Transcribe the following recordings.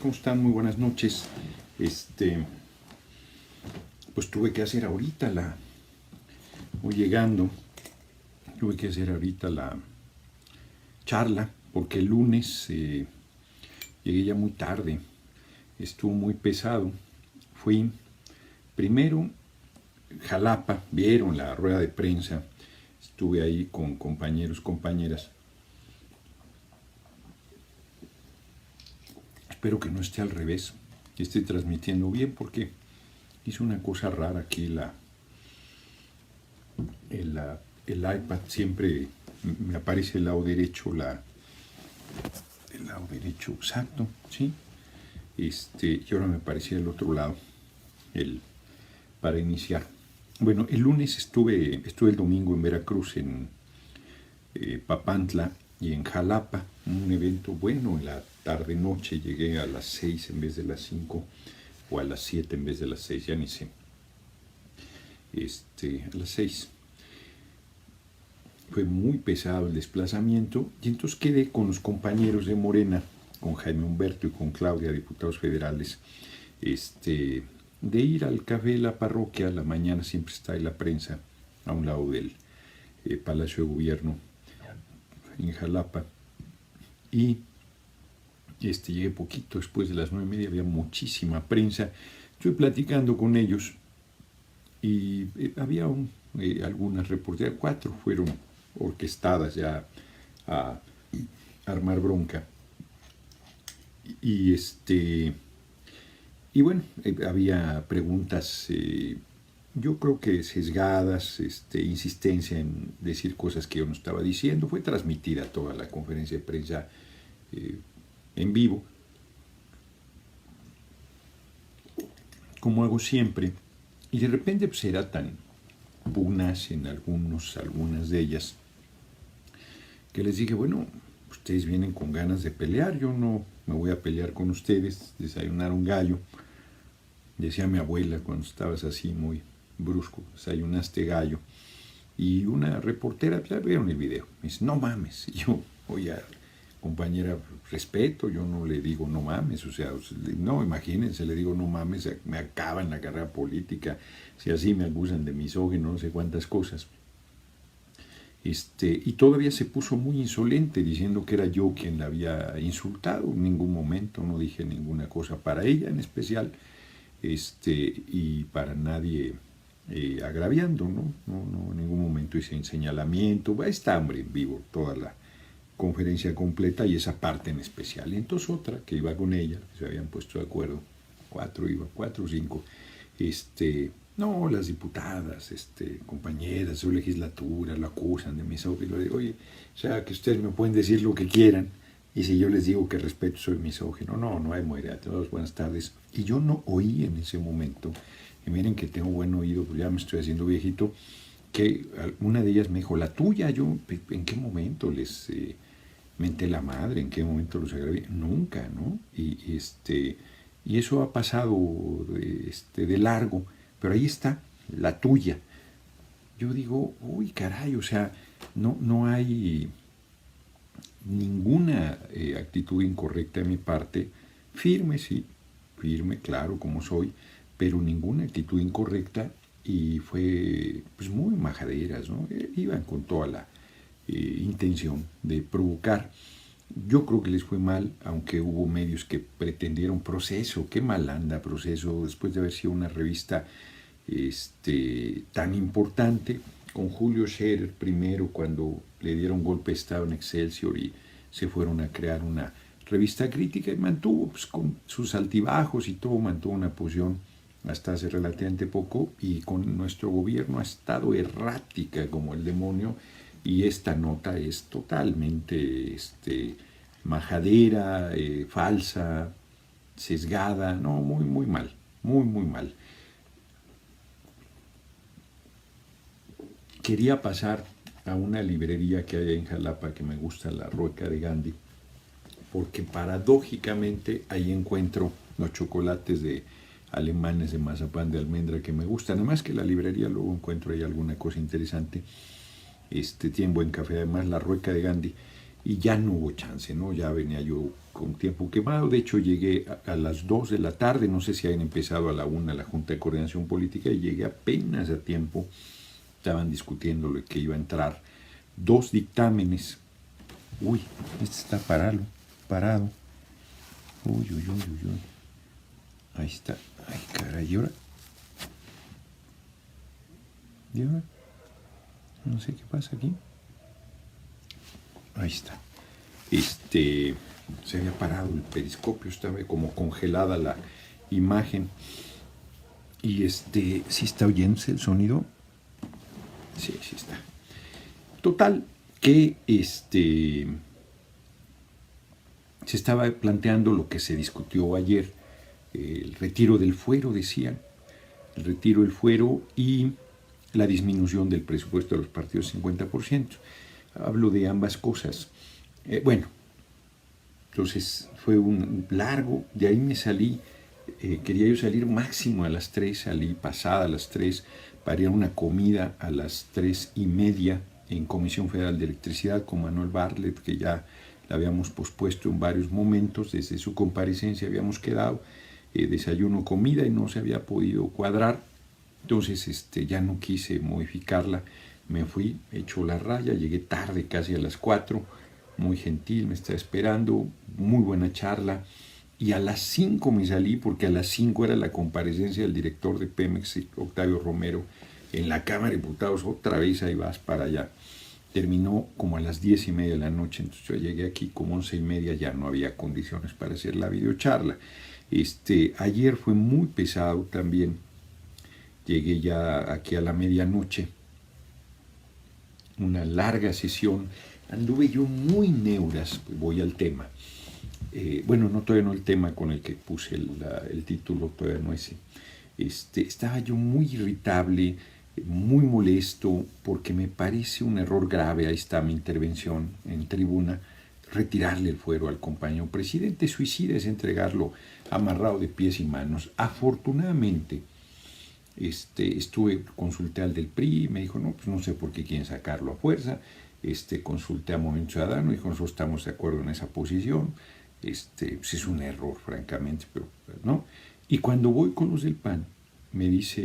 ¿Cómo están? Muy buenas noches. Pues tuve que hacer ahorita voy llegando, tuve que hacer ahorita la charla, porque el lunes llegué ya muy tarde, estuvo muy pesado. Fui primero Jalapa, vieron la rueda de prensa, estuve ahí con compañeros, compañeras. Espero que no esté al revés, que esté transmitiendo bien, porque hice una cosa rara aquí. El iPad siempre me aparece el lado derecho, el lado derecho exacto, ¿sí? Y ahora me aparecía el otro lado, para iniciar. Bueno, el lunes estuve el domingo en Veracruz, en Papantla y en Jalapa, un evento bueno. En la tarde-noche llegué a las 6 en vez de las 5, o a las 7 en vez de las 6, ya ni sé. A las 6. Fue muy pesado el desplazamiento, y entonces quedé con los compañeros de Morena, con Jaime Humberto y con Claudia, diputados federales, de ir al café de la parroquia. A la mañana siempre está ahí la prensa, a un lado del Palacio de Gobierno, en Jalapa. Y llegué poquito después de las 9:30, había muchísima prensa. Estuve platicando con ellos y había algunas reporteras, 4 fueron orquestadas ya a armar bronca. Y bueno, había preguntas, yo creo que sesgadas, insistencia en decir cosas que yo no estaba diciendo. Fue transmitida toda la conferencia de prensa en vivo, como hago siempre, y de repente pues era tan pugnas en algunas de ellas, que les dije, bueno, ustedes vienen con ganas de pelear, yo no me voy a pelear con ustedes. Desayunar un gallo, decía mi abuela cuando estabas así muy brusco, desayunaste gallo. Y una reportera, ya vieron el video, me dice, no mames. Y yo, oye, compañera, respeto, yo no le digo no mames, o sea, no, imagínense, le digo no mames, me acaban la carrera política, si así me acusan de misógino, no sé cuántas cosas. Y todavía se puso muy insolente, diciendo que era yo quien la había insultado. En ningún momento no dije ninguna cosa para ella en especial, y para nadie agraviando, ¿no? No, en ningún momento hice señalamiento. Está, hombre, en vivo toda la conferencia completa y esa parte en especial. Y entonces otra que iba con ella, que se habían puesto de acuerdo, 4 o 5, no, las diputadas, compañeras de su legislatura lo acusan de misógino. Le digo, oye, o sea, que ustedes me pueden decir lo que quieran, y si yo les digo que respeto soy misógino, no hay muere. A todos, buenas tardes. Y yo no oí en ese momento, y miren que tengo buen oído, pues ya me estoy haciendo viejito, que una de ellas me dijo, la tuya. Yo, ¿en qué momento les menté la madre? ¿En qué momento los agravié? Nunca, ¿no? Y eso ha pasado de largo, pero ahí está, la tuya. Yo digo, uy, caray, o sea, no hay ninguna actitud incorrecta de mi parte. Firme, sí, firme, claro, como soy, pero ninguna actitud incorrecta. Y fue pues muy majaderas, ¿no? Iban con toda la intención de provocar. Yo creo que les fue mal, aunque hubo medios que pretendieron Proceso. Qué mal anda Proceso, después de haber sido una revista tan importante, con Julio Scherer primero, cuando le dieron golpe de Estado en Excelsior y se fueron a crear una revista crítica, y mantuvo, pues, con sus altibajos y todo, mantuvo una posición hasta hace relativamente poco, y con nuestro gobierno ha estado errática como el demonio. Y esta nota es totalmente majadera, falsa, sesgada, no, muy mal, muy mal. Quería pasar a una librería que hay en Jalapa que me gusta, la Rueca de Gandhi, porque paradójicamente ahí encuentro los chocolates alemanes de mazapán de almendra que me gustan. Además que la librería luego encuentro ahí alguna cosa interesante. Tiene buen café, además, la Rueca de Gandhi. Y ya no hubo chance, ¿no? Ya venía yo con tiempo quemado. De hecho, llegué a las 2 de la tarde, no sé si habían empezado a la 1 la Junta de Coordinación Política, y llegué apenas a tiempo. Estaban discutiendo lo que iba a entrar. 2 dictámenes. Uy, este está parado. Uy. Ahí está. Ay, caray, ¿y ahora? ¿Y ahora? No sé qué pasa aquí. Ahí está. Se había parado el periscopio, estaba como congelada la imagen. Y ¿sí está oyéndose el sonido? Sí está. Total, que se estaba planteando lo que se discutió ayer, el retiro del fuero, decían, el retiro del fuero y la disminución del presupuesto de los partidos 50%. Hablo de ambas cosas. Bueno, entonces fue un largo, de ahí me salí, quería yo salir máximo a las 3, salí pasada a las 3, para ir a una comida a las 3:30 en Comisión Federal de Electricidad con Manuel Bartlett, que ya la habíamos pospuesto en varios momentos, desde su comparecencia habíamos quedado, desayuno, comida, y no se había podido cuadrar. Entonces ya no quise modificarla, me fui, hecho la raya, llegué tarde, casi a las 4, muy gentil, me está esperando, muy buena charla, y a las 5 me salí, porque a las 5 era la comparecencia del director de Pemex, Octavio Romero, en la Cámara de Diputados. Otra vez ahí vas para allá. Terminó como a las 10:30 de la noche, entonces yo llegué aquí como 11:30, ya no había condiciones para hacer la videocharla. Ayer fue muy pesado también, llegué ya aquí a la medianoche, una larga sesión, anduve yo muy neuras, voy al tema. Bueno, todavía no el tema con el que puse el título, todavía no ese. Estaba yo muy irritable, muy molesto, porque me parece un error grave, ahí está mi intervención en tribuna, retirarle el fuero al compañero presidente. Suicida es entregarlo amarrado de pies y manos. Afortunadamente, consulté al del PRI, me dijo, no, pues no sé por qué quieren sacarlo a fuerza. Consulté a Movimiento Ciudadano, dijo, nosotros estamos de acuerdo en esa posición. Pues es un error, francamente, pero no. Y cuando voy con los del PAN, me dice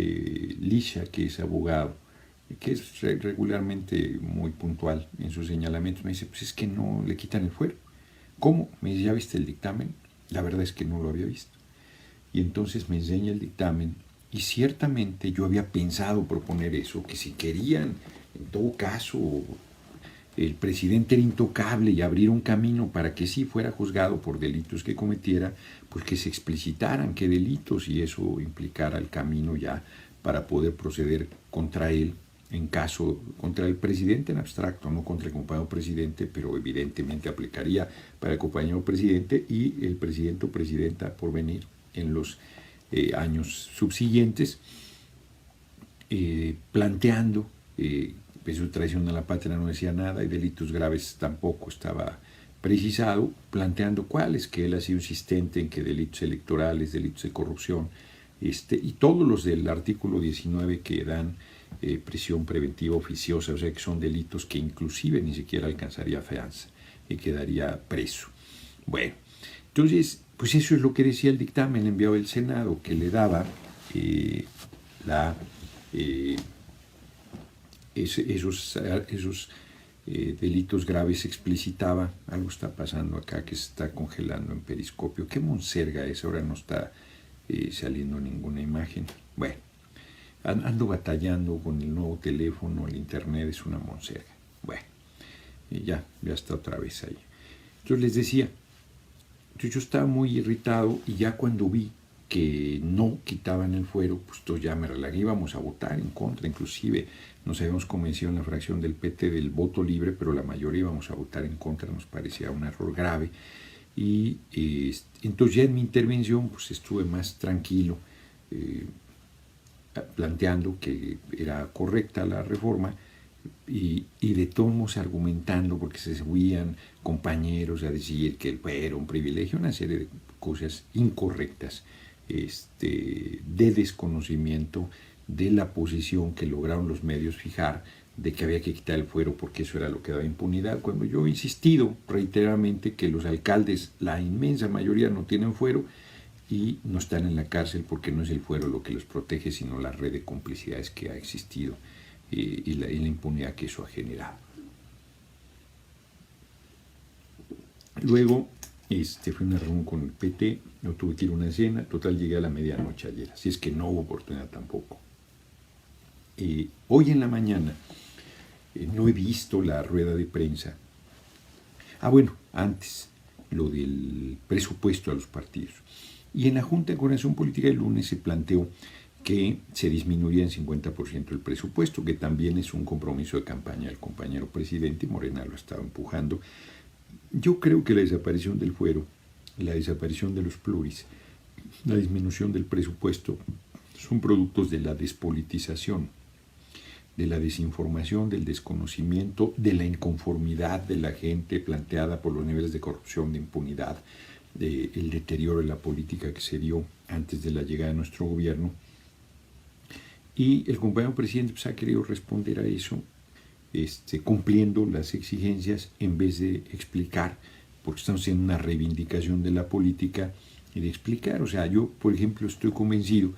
Lisha, que es abogado, que es regularmente muy puntual en sus señalamientos, me dice, pues es que no le quitan el fuero. ¿Cómo? Me dice, ¿ya viste el dictamen? La verdad es que no lo había visto. Y entonces me enseña el dictamen, y ciertamente yo había pensado proponer eso, que si querían, en todo caso, el presidente era intocable y abrir un camino para que sí fuera juzgado por delitos que cometiera, pues que se explicitaran qué delitos, y eso implicara el camino ya para poder proceder contra él, en caso, contra el presidente en abstracto, no contra el compañero presidente, pero evidentemente aplicaría para el compañero presidente y el presidente o presidenta por venir en los años subsiguientes, planteando su traición a la patria no decía nada, y delitos graves tampoco estaba precisado, planteando cuáles, que él ha sido insistente en que delitos electorales, delitos de corrupción, y todos los del artículo 19 que dan prisión preventiva oficiosa, o sea que son delitos que inclusive ni siquiera alcanzaría fianza y quedaría preso. Bueno, entonces, pues eso es lo que decía el dictamen enviado del Senado, que le daba esos delitos graves, explicitaba. Algo está pasando acá que se está congelando en periscopio. ¿Qué monserga es? Ahora no está saliendo ninguna imagen. Bueno, ando batallando con el nuevo teléfono, el internet es una monserga. Bueno, ya está otra vez ahí. Entonces les decía, yo estaba muy irritado, y ya cuando vi que no quitaban el fuero, pues entonces ya me relajé, íbamos a votar en contra, inclusive nos habíamos convencido en la fracción del PT del voto libre, pero la mayoría íbamos a votar en contra, nos parecía un error grave. Y entonces ya en mi intervención pues estuve más tranquilo, planteando que era correcta la reforma, y de todos modos argumentando, porque se subían compañeros a decir que el fuero era un privilegio, una serie de cosas incorrectas, de desconocimiento de la posición que lograron los medios fijar de que había que quitar el fuero porque eso era lo que daba impunidad, cuando yo he insistido reiteradamente que los alcaldes, la inmensa mayoría, no tienen fuero y no están en la cárcel porque no es el fuero lo que los protege, sino la red de complicidades que ha existido y la impunidad que eso ha generado. Luego fui a una reunión con el PT, yo tuve que ir a una cena, total llegué a la medianoche ayer, así es que no hubo oportunidad tampoco. Hoy en la mañana no he visto la rueda de prensa. Bueno, antes, lo del presupuesto a los partidos. Y en la Junta de Coordinación Política del lunes se planteó que se disminuiría en 50% el presupuesto, que también es un compromiso de campaña del compañero presidente, Morena lo ha estado empujando. Yo creo que la desaparición del fuero, la desaparición de los pluris, la disminución del presupuesto son productos de la despolitización, de la desinformación, del desconocimiento, de la inconformidad de la gente planteada por los niveles de corrupción, de impunidad, del deterioro de la política que se dio antes de la llegada de nuestro gobierno. Y el compañero presidente ha querido responder a eso cumpliendo las exigencias en vez de explicar, porque estamos haciendo una reivindicación de la política y de explicar. O sea, yo, por ejemplo, estoy convencido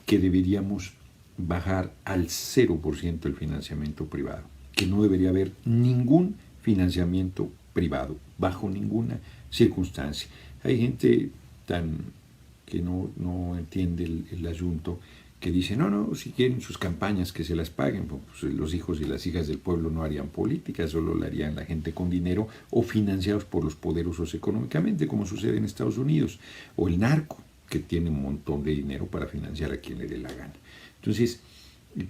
que deberíamos bajar al 0% el financiamiento privado, que no debería haber ningún financiamiento privado, bajo ninguna circunstancia. Hay gente que no entiende el asunto, que dice, no, si quieren sus campañas que se las paguen, pues los hijos y las hijas del pueblo no harían política, solo la harían la gente con dinero o financiados por los poderosos económicamente, como sucede en Estados Unidos, o el narco, que tiene un montón de dinero para financiar a quien le dé la gana. Entonces,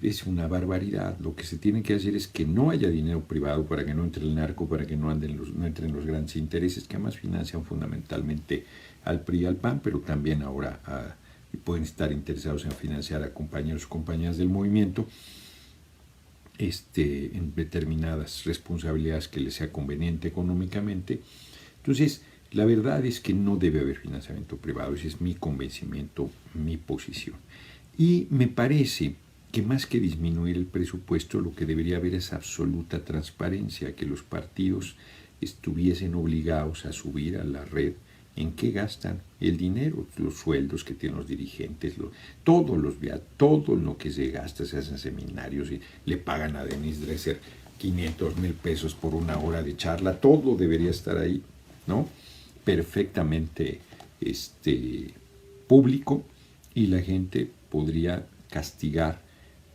es una barbaridad. Lo que se tiene que hacer es que no haya dinero privado para que no entre el narco, para que no entren los grandes intereses, que además financian fundamentalmente al PRI y al PAN, pero también ahora pueden estar interesados en financiar a compañeros o compañeras del movimiento en determinadas responsabilidades que les sea conveniente económicamente. Entonces, la verdad es que no debe haber financiamiento privado, ese es mi convencimiento, mi posición. Y me parece que más que disminuir el presupuesto, lo que debería haber es absoluta transparencia, que los partidos estuviesen obligados a subir a la red en qué gastan el dinero, los sueldos que tienen los dirigentes, todo lo que se gasta, se hacen seminarios y le pagan a Denise Dresser 500,000 pesos por una hora de charla, todo debería estar ahí, ¿no? Perfectamente público, y la gente podría castigar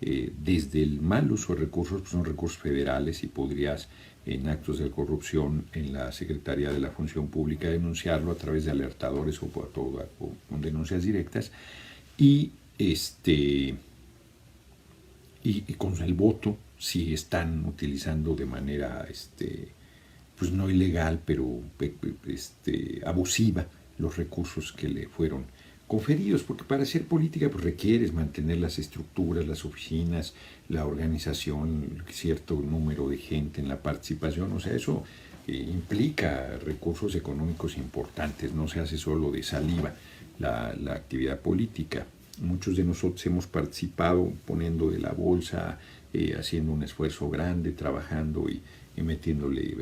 desde el mal uso de recursos, pues son recursos federales, y podrías en actos de corrupción en la Secretaría de la Función Pública denunciarlo a través de alertadores o con denuncias directas, y con el voto, si están utilizando de manera pues no ilegal, pero abusiva los recursos que le fueron conferidos, porque para hacer política pues requieres mantener las estructuras, las oficinas, la organización, cierto número de gente en la participación, o sea, eso implica recursos económicos importantes, no se hace solo de saliva la actividad política. Muchos de nosotros hemos participado poniendo de la bolsa, haciendo un esfuerzo grande, trabajando y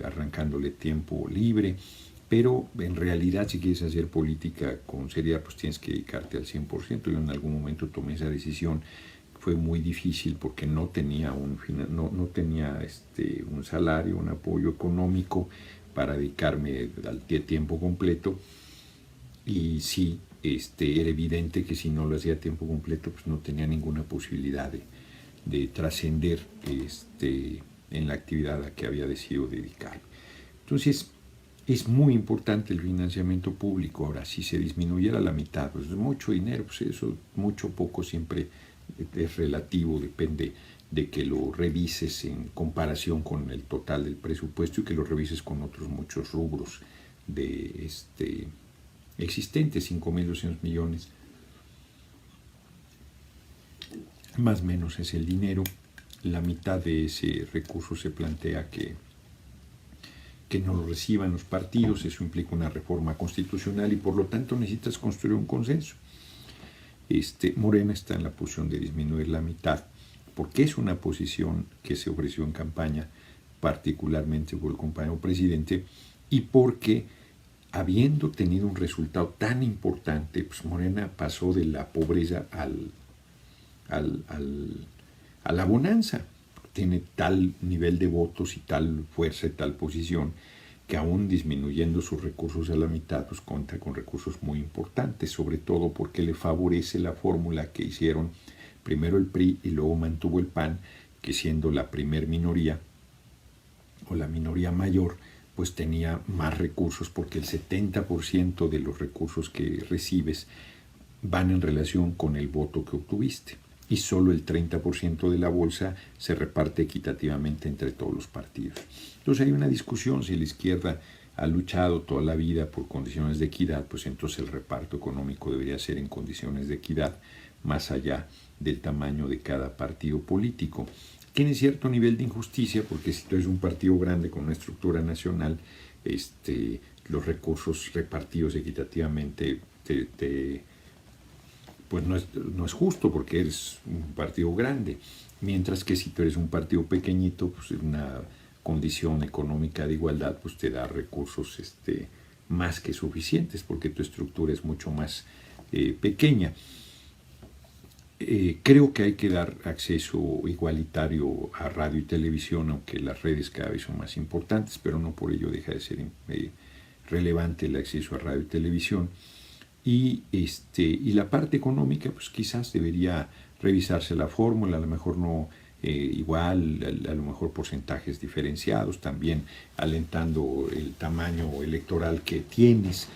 arrancándole tiempo libre. Pero en realidad, si quieres hacer política con seriedad, pues tienes que dedicarte al 100%. Yo en algún momento tomé esa decisión. Fue muy difícil porque no tenía un salario, un apoyo económico para dedicarme al tiempo completo. Y sí, era evidente que si no lo hacía a tiempo completo, pues no tenía ninguna posibilidad de trascender en la actividad a que había decidido dedicarme. Entonces, es muy importante el financiamiento público. Ahora, si se disminuyera la mitad, pues es mucho dinero, pues eso, mucho o poco, siempre es relativo, depende de que lo revises en comparación con el total del presupuesto y que lo revises con otros muchos rubros existentes, 5,200 millones. Más o menos es el dinero. La mitad de ese recurso se plantea que no lo reciban los partidos. Eso implica una reforma constitucional y por lo tanto necesitas construir un consenso. Morena está en la posición de disminuir la mitad porque es una posición que se ofreció en campaña, particularmente por el compañero presidente, y porque habiendo tenido un resultado tan importante, pues Morena pasó de la pobreza a la bonanza. Tiene tal nivel de votos y tal fuerza y tal posición que aún disminuyendo sus recursos a la mitad, pues cuenta con recursos muy importantes, sobre todo porque le favorece la fórmula que hicieron primero el PRI y luego mantuvo el PAN, que siendo la primer minoría o la minoría mayor, pues tenía más recursos porque el 70% de los recursos que recibes van en relación con el voto que obtuviste y solo el 30% de la bolsa se reparte equitativamente entre todos los partidos. Entonces hay una discusión si la izquierda ha luchado toda la vida por condiciones de equidad, pues entonces el reparto económico debería ser en condiciones de equidad más allá del tamaño de cada partido político. Tiene cierto nivel de injusticia porque si tú eres un partido grande con una estructura nacional, los recursos repartidos equitativamente pues no es justo porque eres un partido grande, mientras que si tú eres un partido pequeñito, pues una condición económica de igualdad pues te da recursos más que suficientes porque tu estructura es mucho más pequeña. Creo que hay que dar acceso igualitario a radio y televisión, aunque las redes cada vez son más importantes, pero no por ello deja de ser relevante el acceso a radio y televisión. Y la parte económica, pues quizás debería revisarse la fórmula, a lo mejor no igual, a lo mejor porcentajes diferenciados, también alentando el tamaño electoral que tienes,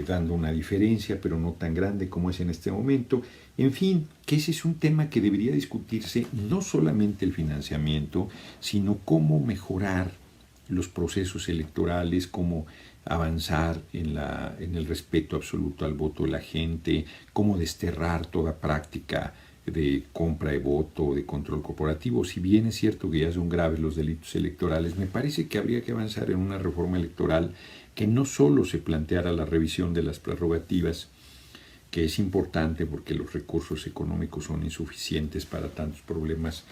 dando una diferencia, pero no tan grande como es en este momento. En fin, que ese es un tema que debería discutirse, no solamente el financiamiento, sino cómo mejorar los procesos electorales, cómo avanzar en el respeto absoluto al voto de la gente, cómo desterrar toda práctica de compra de voto, de control corporativo. Si bien es cierto que ya son graves los delitos electorales, me parece que habría que avanzar en una reforma electoral que no solo se planteara la revisión de las prerrogativas, que es importante porque los recursos económicos son insuficientes para tantos problemas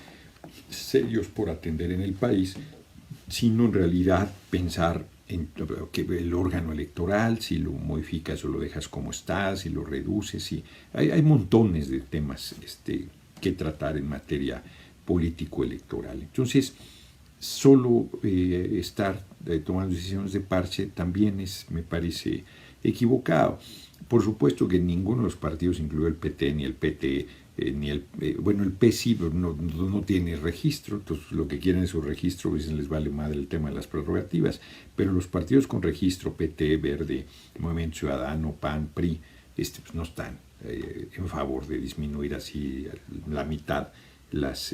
serios por atender en el país, sino en realidad pensar en que el órgano electoral, si lo modificas o lo dejas como está, si lo reduces, hay montones de temas que tratar en materia político-electoral. Entonces, solo estar tomando decisiones de parche también me parece equivocado. Por supuesto que ninguno de los partidos, incluido el PT ni el PT, ni el P sí no tiene registro, entonces lo que quieren es su registro, a veces les vale madre el tema de las prerrogativas, pero los partidos con registro, PT, Verde, Movimiento Ciudadano, PAN, PRI, pues no están en favor de disminuir así la mitad las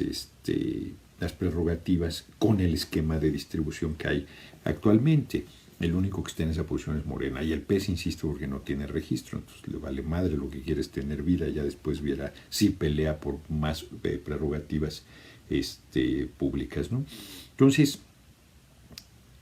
prerrogativas con el esquema de distribución que hay actualmente. El único que está en esa posición es Morena. Y el PES, insisto, porque no tiene registro. Entonces le vale madre, lo que quiere es tener vida. Ya después viera si pelea por más prerrogativas públicas, ¿no? Entonces,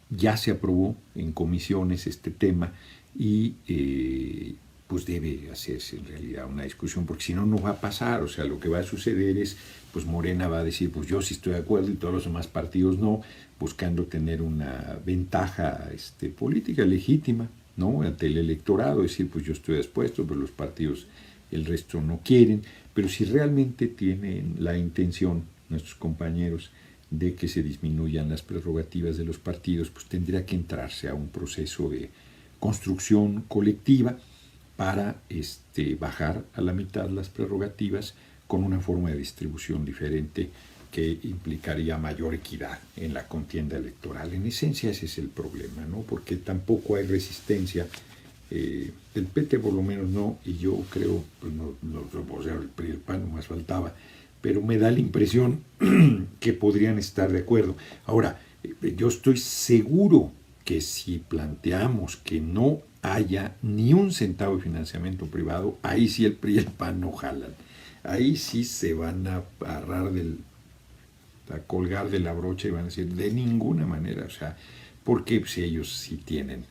ya se aprobó en comisiones este tema y pues debe hacerse en realidad una discusión, porque si no, no va a pasar. O sea, lo que va a suceder es, pues Morena va a decir, pues yo sí estoy de acuerdo y todos los demás partidos no, buscando tener una ventaja política legítima, ¿no?, ante el electorado, decir, pues yo estoy dispuesto, pero los partidos, el resto no quieren. Pero si realmente tienen la intención, nuestros compañeros, de que se disminuyan las prerrogativas de los partidos, pues tendría que entrarse a un proceso de construcción colectiva para bajar a la mitad las prerrogativas con una forma de distribución diferente que implicaría mayor equidad en la contienda electoral. En esencia ese es el problema, ¿no? Porque tampoco hay resistencia, del PT por lo menos no, y yo creo, pues o sea, el PRI y el PAN no más faltaba, pero me da la impresión que podrían estar de acuerdo. Ahora, yo estoy seguro que si planteamos que no haya ni un centavo de financiamiento privado, ahí sí el PRI y el PAN no jalan. Ahí sí se van a agarrar a colgar de la brocha y van a decir de ninguna manera, o sea, porque pues, ellos sí tienen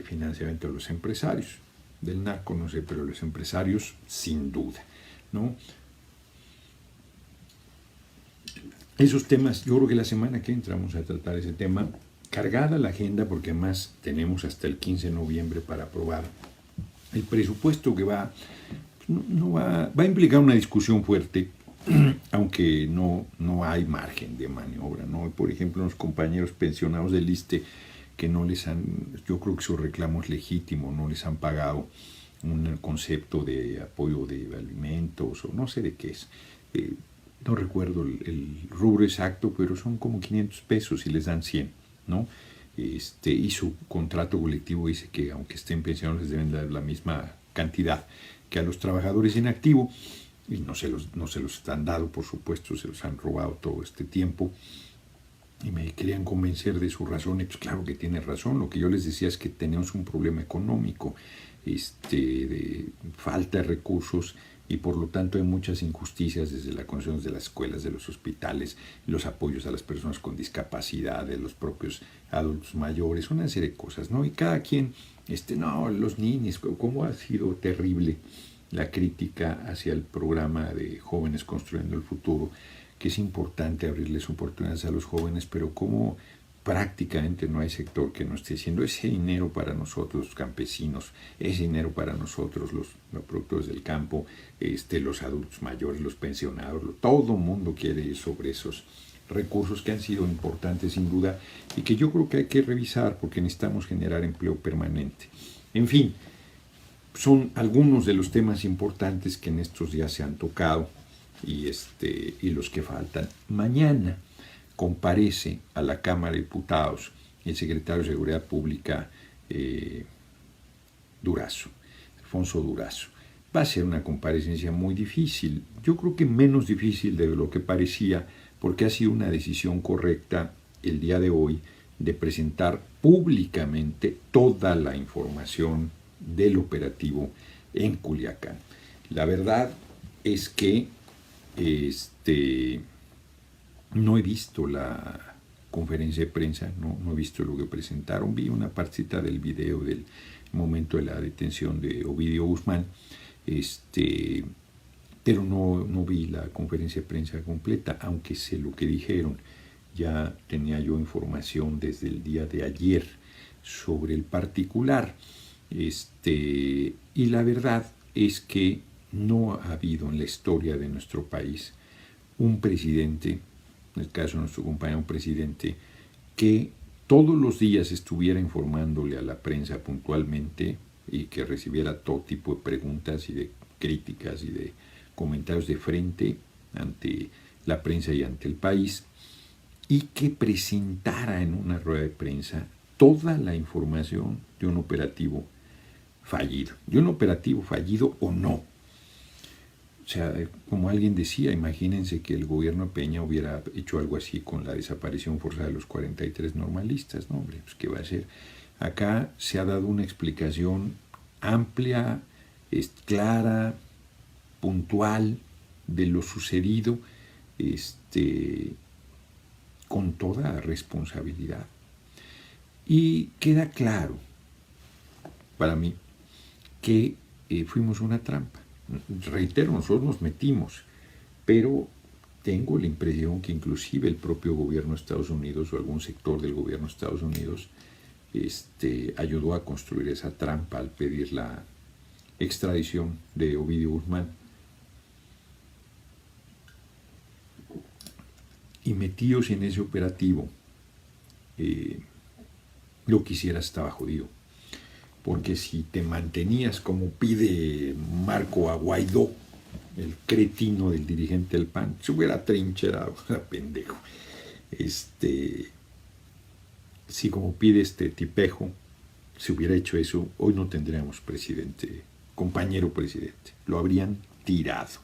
financiamiento de los empresarios, del narco no sé, pero los empresarios sin duda, ¿no? esos temas, yo creo que la semana que entra vamos a tratar ese tema, cargada la agenda porque además tenemos hasta el 15 de noviembre para aprobar el presupuesto que va a implicar una discusión fuerte, aunque no hay margen de maniobra, ¿no? Por ejemplo, los compañeros pensionados del ISSSTE que no les han, yo creo que su reclamo es legítimo, no les han pagado un concepto de apoyo de alimentos o no sé de qué es. No recuerdo el rubro exacto, pero son como 500 pesos y les dan 100, ¿no? Y su contrato colectivo dice que aunque estén pensionados les deben dar la misma cantidad que a los trabajadores en activo, y no se los han dado, por supuesto, se los han robado todo este tiempo, y me querían convencer de su razón, y pues claro que tiene razón. Lo que yo les decía es que tenemos un problema económico, de falta de recursos, y por lo tanto hay muchas injusticias desde la concesión de las escuelas, de los hospitales, los apoyos a las personas con discapacidad, de los propios adultos mayores, una serie de cosas, ¿no? Y cada quien, no, los niños, cómo ha sido terrible la crítica hacia el programa de Jóvenes Construyendo el Futuro, que es importante abrirles oportunidades a los jóvenes, pero como prácticamente no hay sector que no esté diciendo ese dinero para nosotros los campesinos, ese dinero para nosotros los productores del campo, los adultos mayores, los pensionados, todo el mundo quiere ir sobre esos recursos que han sido importantes sin duda y que yo creo que hay que revisar porque necesitamos generar empleo permanente. En fin, son algunos de los temas importantes que en estos días se han tocado y los que faltan. Mañana comparece a la Cámara de Diputados el secretario de Seguridad Pública Durazo, Alfonso Durazo. Va a ser una comparecencia muy difícil, yo creo que menos difícil de lo que parecía, porque ha sido una decisión correcta el día de hoy de presentar públicamente toda la información del operativo en Culiacán. La verdad es que no he visto la conferencia de prensa, no he visto lo que presentaron, vi una partita del video del momento de la detención de Ovidio Guzmán, pero no vi la conferencia de prensa completa, aunque sé lo que dijeron. Ya tenía yo información desde el día de ayer sobre el particular, y la verdad es que no ha habido en la historia de nuestro país un presidente, en el caso de nuestro compañero presidente, que todos los días estuviera informándole a la prensa puntualmente y que recibiera todo tipo de preguntas y de críticas y de comentarios de frente ante la prensa y ante el país, y que presentara en una rueda de prensa toda la información de un operativo fallido o no. O sea, como alguien decía, imagínense que el gobierno de Peña hubiera hecho algo así con la desaparición forzada de los 43 normalistas, ¿no? Hombre, pues ¿qué va a hacer? Acá se ha dado una explicación amplia, clara, puntual de lo sucedido, con toda responsabilidad. Y queda claro para mí que fuimos una trampa. Reitero, nosotros nos metimos, pero tengo la impresión que inclusive el propio gobierno de Estados Unidos o algún sector del gobierno de Estados Unidos ayudó a construir esa trampa al pedir la extradición de Ovidio Guzmán. Y metidos en ese operativo, lo que hicieras estaba jodido. Porque si te mantenías como pide Marco a Guaidó, el cretino del dirigente del PAN, se hubiera trincherado, pendejo. Si como pide este tipejo, se hubiera hecho eso, hoy no tendríamos presidente, compañero presidente. Lo habrían tirado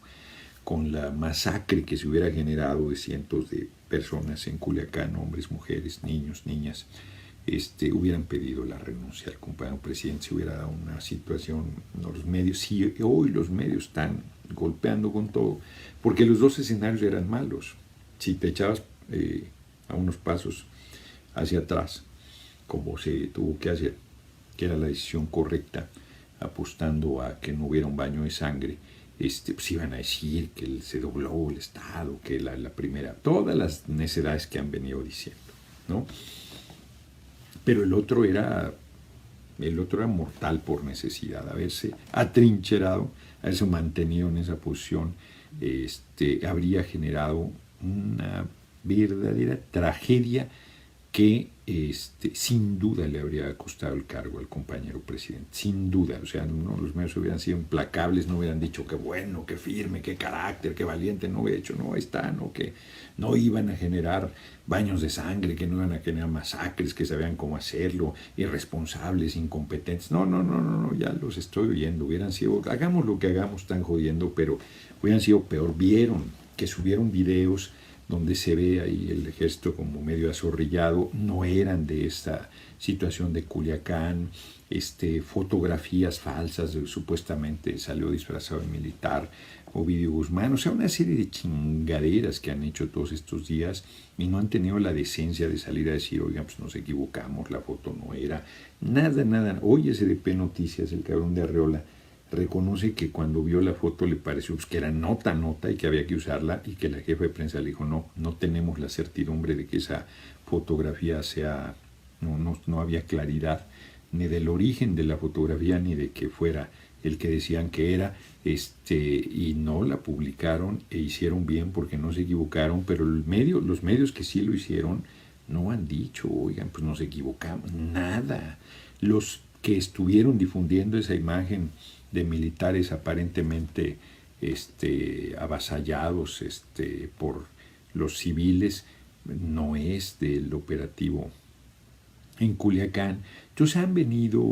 con la masacre que se hubiera generado de cientos de personas en Culiacán, hombres, mujeres, niños, niñas. Hubieran pedido la renuncia al compañero presidente, se hubiera dado una situación, los medios, sí, hoy los medios están golpeando con todo, porque los dos escenarios eran malos. Si te echabas a unos pasos hacia atrás, como se tuvo que hacer, que era la decisión correcta, apostando a que no hubiera un baño de sangre, pues iban a decir que se dobló el Estado, que la primera, todas las necedades que han venido diciendo, ¿no? Pero el otro era mortal por necesidad, haberse atrincherado, haberse mantenido en esa posición, habría generado una verdadera tragedia que sin duda le habría costado el cargo al compañero presidente, sin duda. O sea, no, los medios hubieran sido implacables, no hubieran dicho qué bueno, qué firme, qué carácter, qué valiente, no hubiera hecho, no, ahí está, no, que no iban a generar baños de sangre, que no iban a generar masacres, que sabían cómo hacerlo, irresponsables, incompetentes. No, ya los estoy oyendo, hubieran sido, hagamos lo que hagamos, están jodiendo, pero hubieran sido peor. Vieron que subieron videos donde se ve ahí el ejército como medio azorrillado, no eran de esta situación de Culiacán, fotografías falsas, supuestamente salió disfrazado de militar Ovidio Guzmán, o sea, una serie de chingaderas que han hecho todos estos días y no han tenido la decencia de salir a decir, oigan, pues nos equivocamos, la foto no era, nada. Hoy SDP Noticias, el cabrón de Arreola, reconoce que cuando vio la foto le pareció pues, que era nota y que había que usarla, y que la jefa de prensa le dijo, no tenemos la certidumbre de que esa fotografía sea, no había claridad ni del origen de la fotografía ni de que fuera el que decían que era, y no la publicaron e hicieron bien porque no se equivocaron, pero los medios que sí lo hicieron no han dicho, oigan, pues nos equivocamos, nada. Los que estuvieron difundiendo esa imagen de militares aparentemente avasallados por los civiles, no es del operativo en Culiacán. Entonces han venido,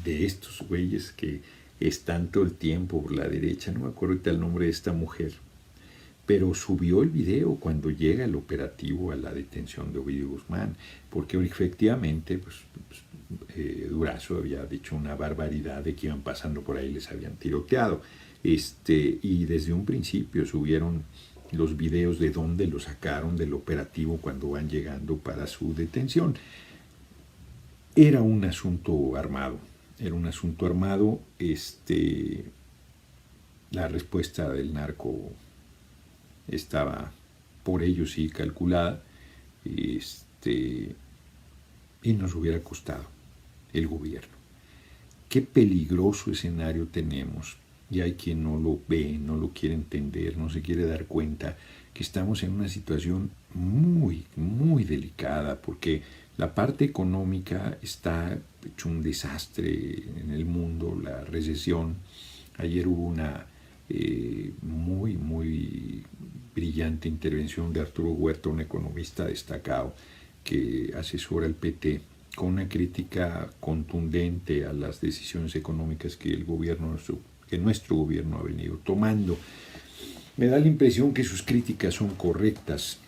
de estos güeyes que están todo el tiempo por la derecha, no me acuerdo ahorita el nombre de esta mujer, pero subió el video cuando llega el operativo a la detención de Ovidio Guzmán, porque efectivamente Durazo había dicho una barbaridad de que iban pasando por ahí y les habían tiroteado, y desde un principio subieron los videos de dónde lo sacaron del operativo cuando van llegando para su detención. Era un asunto armado, la respuesta del narco estaba por ello sí calculada, y nos hubiera costado el gobierno. Qué peligroso escenario tenemos, y hay quien no lo ve, no lo quiere entender, no se quiere dar cuenta que estamos en una situación muy, muy delicada, porque la parte económica está hecho un desastre en el mundo, la recesión. Ayer hubo una muy, muy brillante intervención de Arturo Huerta, un economista destacado que asesora al PT, con una crítica contundente a las decisiones económicas que nuestro gobierno ha venido tomando. Me da la impresión que sus críticas son correctas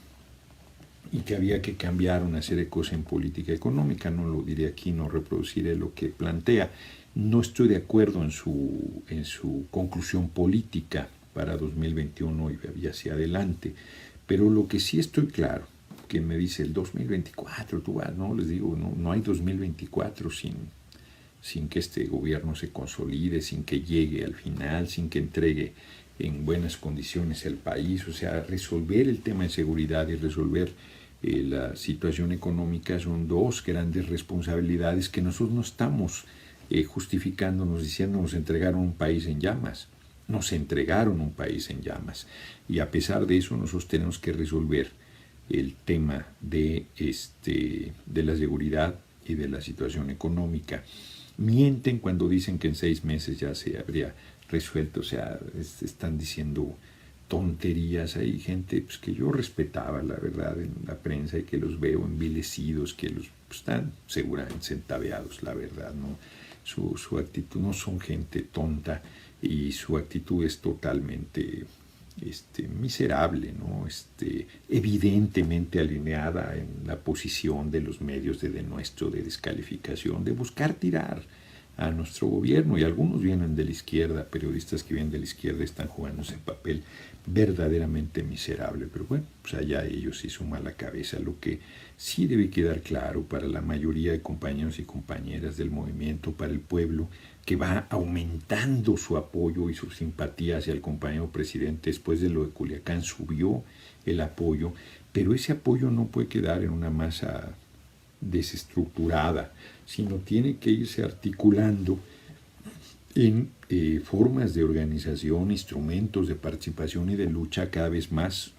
y que había que cambiar una serie de cosas en política económica. No lo diré aquí, no reproduciré lo que plantea. No estoy de acuerdo en su conclusión política para 2021 y hacia adelante, pero lo que sí estoy claro, que me dice el 2024, les digo, no hay 2024 sin que este gobierno se consolide, sin que llegue al final, sin que entregue en buenas condiciones el país. O sea, resolver el tema de seguridad y resolver la situación económica son dos grandes responsabilidades que nosotros no estamos justificándonos, diciendo nos entregaron un país en llamas. Nos entregaron un país en llamas, y a pesar de eso nosotros tenemos que resolver el tema de la seguridad y de la situación económica. Mienten cuando dicen que en 6 meses ya se habría resuelto, o sea, están diciendo tonterías. Hay gente pues, que yo respetaba, la verdad, en la prensa, y que los veo envilecidos, que los están seguramente centaveados, la verdad, ¿no? Su actitud, no son gente tonta, y su actitud es totalmente miserable, ¿no? Evidentemente alineada en la posición de los medios de denuestro, de descalificación, de buscar tirar a nuestro gobierno, y algunos vienen de la izquierda, periodistas que vienen de la izquierda están jugando ese papel verdaderamente miserable, pero bueno, pues allá ellos y su mala cabeza. Lo que sí debe quedar claro para la mayoría de compañeros y compañeras del movimiento, para el pueblo, que va aumentando su apoyo y su simpatía hacia el compañero presidente. Después de lo de Culiacán subió el apoyo, pero ese apoyo no puede quedar en una masa desestructurada, sino tiene que irse articulando en formas de organización, instrumentos de participación y de lucha cada vez más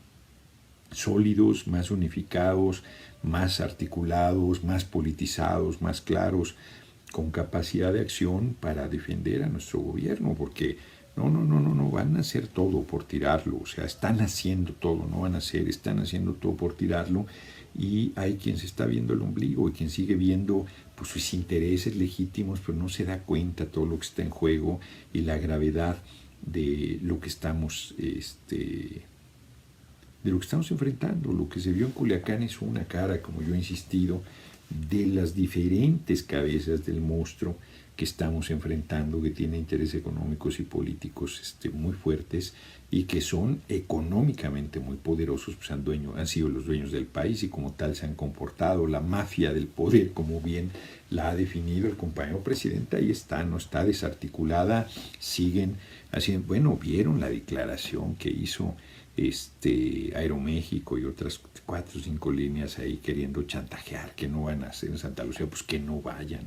sólidos, más unificados, más articulados, más politizados, más claros, con capacidad de acción para defender a nuestro gobierno, porque no van a hacer todo por tirarlo, o sea, están haciendo todo, no van a hacer, están haciendo todo por tirarlo, y hay quien se está viendo el ombligo y quien sigue viendo pues, sus intereses legítimos, pero no se da cuenta todo lo que está en juego y la gravedad de lo que estamos enfrentando. Lo que se vio en Culiacán es una cara, como yo he insistido, de las diferentes cabezas del monstruo que estamos enfrentando, que tiene intereses económicos y políticos muy fuertes y que son económicamente muy poderosos, pues han sido los dueños del país y como tal se han comportado. La mafia del poder, como bien la ha definido el compañero presidente, ahí está, no está desarticulada, siguen haciendo, bueno, vieron la declaración que hizo Aeroméxico y otras 4 o 5 líneas ahí queriendo chantajear que no van a hacer en Santa Lucía, pues que no vayan.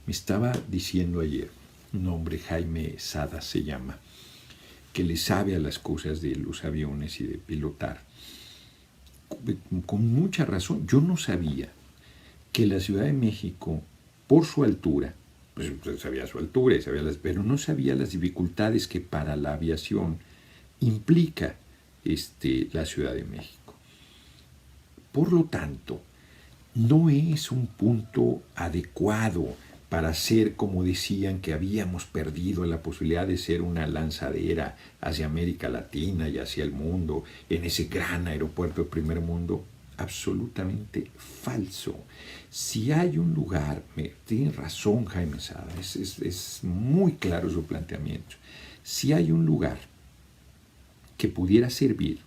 Me estaba diciendo ayer un hombre, Jaime Sada se llama, que le sabe a las cosas de los aviones y de pilotar, con mucha razón. Yo no sabía que la Ciudad de México, por su altura, pues sabía su altura, pero no sabía las dificultades que para la aviación implica la Ciudad de México. Por lo tanto, no es un punto adecuado para ser, como decían, que habíamos perdido la posibilidad de ser una lanzadera hacia América Latina y hacia el mundo, en ese gran aeropuerto de primer mundo. Absolutamente falso. Si hay un lugar, tiene razón Jaime Sada, es muy claro su planteamiento. Si hay un lugar que pudiera servir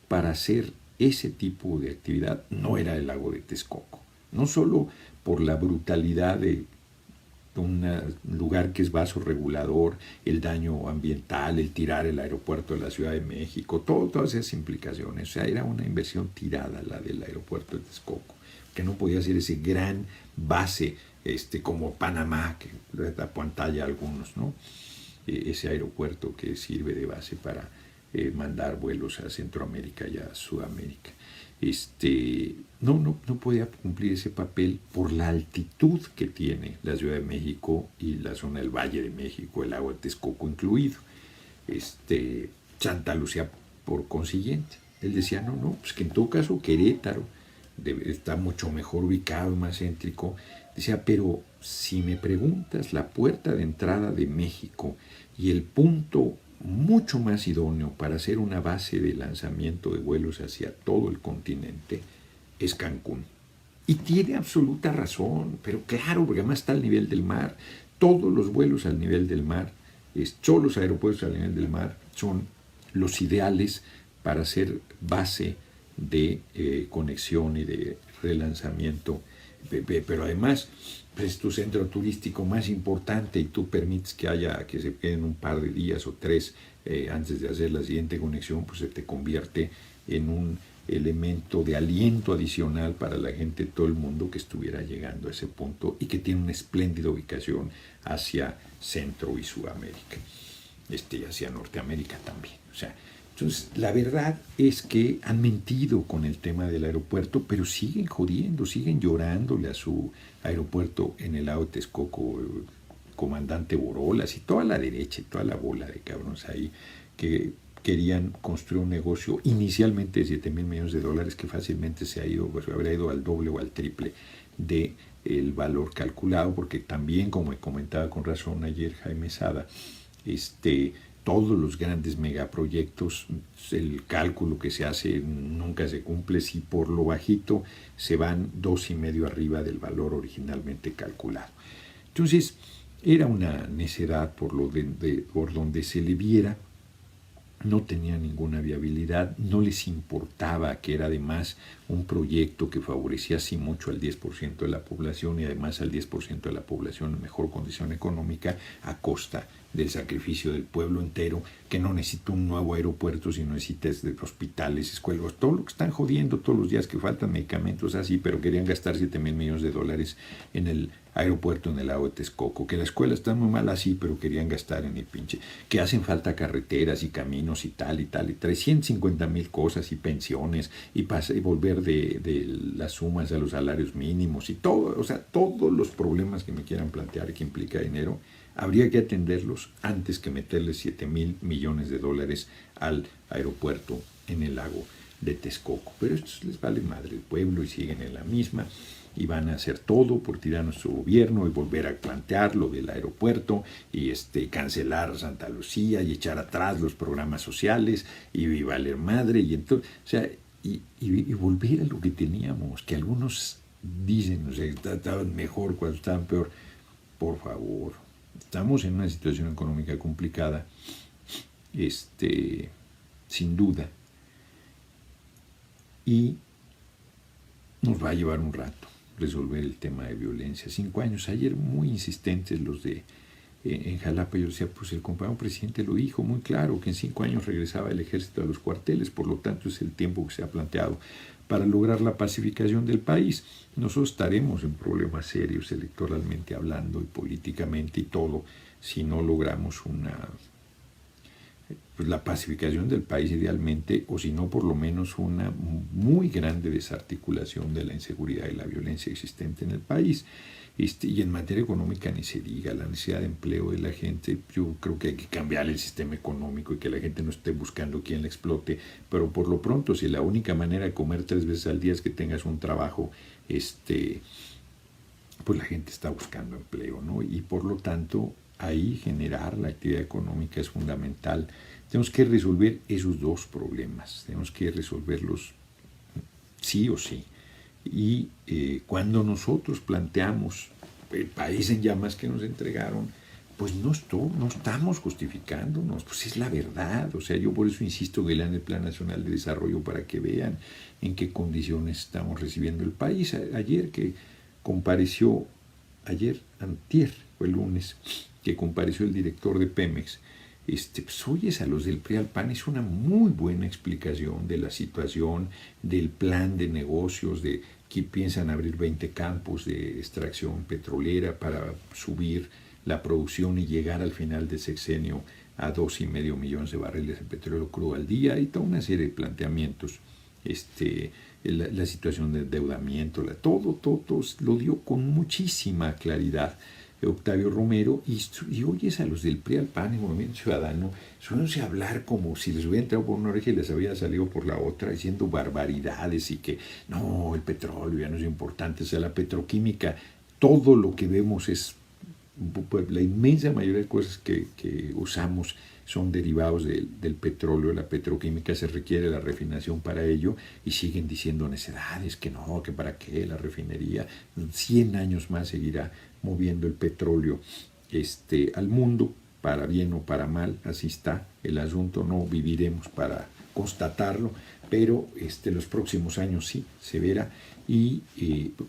para hacer ese tipo de actividad, no era el lago de Texcoco. No solo por la brutalidad de un lugar que es vasorregulador, el daño ambiental, el tirar el aeropuerto de la Ciudad de México, todas esas implicaciones. O sea, era una inversión tirada la del aeropuerto de Texcoco, que no podía ser ese gran base como Panamá, que apantalla a algunos, ¿no? Ese aeropuerto que sirve de base para mandar vuelos a Centroamérica y a Sudamérica. No podía cumplir ese papel por la altitud que tiene la Ciudad de México y la zona del Valle de México, el lago de Texcoco incluido. Santa Lucía por consiguiente. Él decía, pues que en todo caso Querétaro está mucho mejor ubicado, más céntrico. Decía, pero si me preguntas, la puerta de entrada de México y el punto mucho más idóneo para hacer una base de lanzamiento de vuelos hacia todo el continente es Cancún. Y tiene absoluta razón, pero claro, porque además está al nivel del mar. Todos los vuelos al nivel del mar, todos los aeropuertos al nivel del mar son los ideales para hacer base de conexión y de relanzamiento. Pero además, pues, es tu centro turístico más importante y tú permites que se queden un par de días o 3 antes de hacer la siguiente conexión, pues se te convierte en un elemento de aliento adicional para la gente de todo el mundo que estuviera llegando a ese punto y que tiene una espléndida ubicación hacia Centro y Sudamérica, y hacia Norteamérica también. O sea, entonces, la verdad es que han mentido con el tema del aeropuerto, pero siguen jodiendo, siguen llorándole a su aeropuerto en el lago de Texcoco, comandante Borolas y toda la derecha y toda la bola de cabrones ahí que querían construir un negocio inicialmente de $7,000 millones que fácilmente se habría ido al doble o al triple del valor calculado, porque también, como me comentaba con razón ayer Jaime Sada, todos los grandes megaproyectos, el cálculo que se hace nunca se cumple. Si por lo bajito se van 2,5 arriba del valor originalmente calculado. Entonces, era una necedad por donde se le viera. no tenía ninguna viabilidad, no les importaba que era además un proyecto que favorecía así mucho al 10% de la población y además al 10% de la población en mejor condición económica a costa del sacrificio del pueblo entero, que no necesita un nuevo aeropuerto, sino necesita hospitales, escuelas, todo lo que están jodiendo todos los días, que faltan medicamentos así, pero querían gastar 7,000 millones de dólares en el aeropuerto en el lago de Texcoco, que la escuela está muy mal así, pero querían gastar en el pinche, que hacen falta carreteras y caminos y tal y tal, y 350,000 cosas y pensiones, y volver de las sumas a los salarios mínimos y todo, o sea, todos los problemas que me quieran plantear que implica dinero, habría que atenderlos antes que meterle 7,000 millones de dólares al aeropuerto en el lago de Texcoco. Pero esto les vale madre el pueblo y siguen en la misma y van a hacer todo por tirar a nuestro gobierno y volver a plantear lo del aeropuerto y cancelar Santa Lucía y echar atrás los programas sociales y valer madre y entonces, o sea, y volver a lo que teníamos, que algunos dicen, o sea, estaban mejor cuando estaban peor. Por favor, estamos en una situación económica complicada, sin duda, y nos va a llevar un rato resolver el tema de violencia. 5 años, ayer muy insistentes los de en Jalapa, yo decía, pues el compañero presidente lo dijo muy claro, que en 5 años regresaba el ejército a los cuarteles, por lo tanto es el tiempo que se ha planteado para lograr la pacificación del país. Nosotros estaremos en problemas serios electoralmente hablando y políticamente y todo, si no logramos la pacificación del país idealmente, o si no por lo menos una muy grande desarticulación de la inseguridad y la violencia existente en el país. Y en materia económica ni se diga, la necesidad de empleo de la gente, yo creo que hay que cambiar el sistema económico y que la gente no esté buscando quién la explote, pero por lo pronto, si la única manera de comer 3 veces al día es que tengas un trabajo, pues la gente está buscando empleo, ¿no? Y por lo tanto, ahí generar la actividad económica es fundamental. Tenemos que resolver esos dos problemas, tenemos que resolverlos sí o sí. Y cuando nosotros planteamos el país en llamas que nos entregaron, pues no estamos justificándonos, pues es la verdad. O sea, yo por eso insisto que lean el Plan Nacional de Desarrollo para que vean en qué condiciones estamos recibiendo el país. Ayer que compareció, antier, fue el lunes, que compareció el director de Pemex, pues oyes a los del PRI al PAN, es una muy buena explicación de la situación, del plan de negocios, de que piensan abrir 20 campos de extracción petrolera para subir la producción y llegar al final del sexenio a 2,5 millones de barriles de petróleo crudo al día, y toda una serie de planteamientos. La situación de endeudamiento, todo lo dio con muchísima claridad Octavio Romero, y oyes a los del PRI al PAN y Movimiento Ciudadano, suelense hablar como si les hubiera entrado por una oreja y les había salido por la otra, diciendo barbaridades y que no, el petróleo ya no es importante, o sea, la petroquímica, todo lo que vemos es, pues, la inmensa mayoría de cosas que usamos son derivados del petróleo, la petroquímica, se requiere la refinación para ello, y siguen diciendo necedades, que no, que para qué la refinería, 100 años más seguirá moviendo el petróleo al mundo, para bien o para mal, así está el asunto, no viviremos para constatarlo, pero los próximos años sí se verá. Y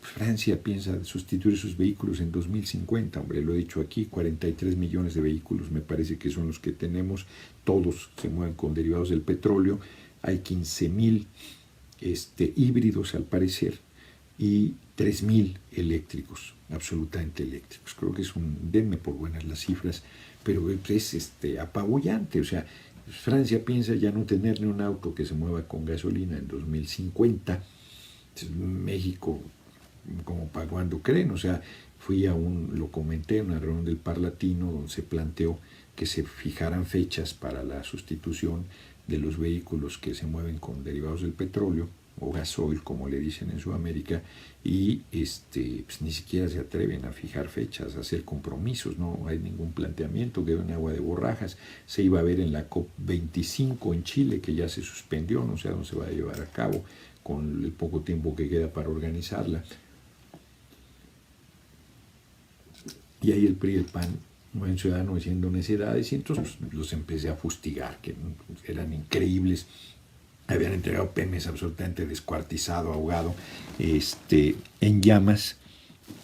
Francia piensa sustituir sus vehículos en 2050, hombre, lo he dicho aquí, 43 millones de vehículos me parece que son los que tenemos, todos se mueven con derivados del petróleo, hay 15,000 híbridos al parecer, y 3,000 eléctricos, absolutamente eléctricos. Creo que denme por buenas las cifras, pero es apabullante. O sea, Francia piensa ya no tener ni un auto que se mueva con gasolina en 2050. México, como para cuando creen, o sea, lo comenté en una reunión del Parlatino donde se planteó que se fijaran fechas para la sustitución de los vehículos que se mueven con derivados del petróleo, o gasoil, como le dicen en Sudamérica, y pues ni siquiera se atreven a fijar fechas, a hacer compromisos, no hay ningún planteamiento, quedó en agua de borrajas. Se iba a ver en la COP25 en Chile, que ya se suspendió, no sé a dónde se va a llevar a cabo con el poco tiempo que queda para organizarla. Y ahí el PRI y el PAN buen ciudadano diciendo necedades, y entonces pues, los empecé a fustigar, que eran increíbles. Habían entregado Pemex absolutamente descuartizado, ahogado, en llamas,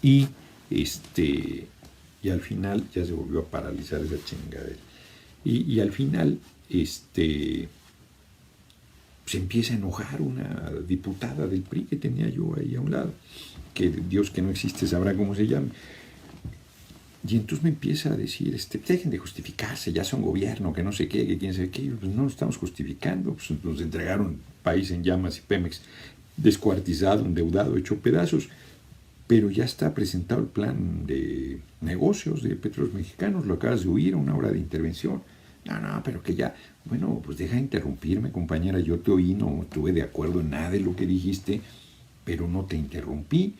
y, y al final ya se volvió a paralizar esa chingadera. Y al final, se empieza a enojar una diputada del PRI que tenía yo ahí a un lado, que Dios que no existe sabrá cómo se llama. Y entonces me empieza a decir, dejen de justificarse, ya son gobierno, que no sé qué, que quién sabe qué. Pues no estamos justificando, pues nos entregaron país en llamas y Pemex descuartizado, endeudado, hecho pedazos. Pero ya está presentado el plan de negocios de Petróleos Mexicanos, lo acabas de oír a una hora de intervención. No, pero que ya, bueno, pues deja de interrumpirme, compañera, yo te oí, no estuve de acuerdo en nada de lo que dijiste, pero no te interrumpí.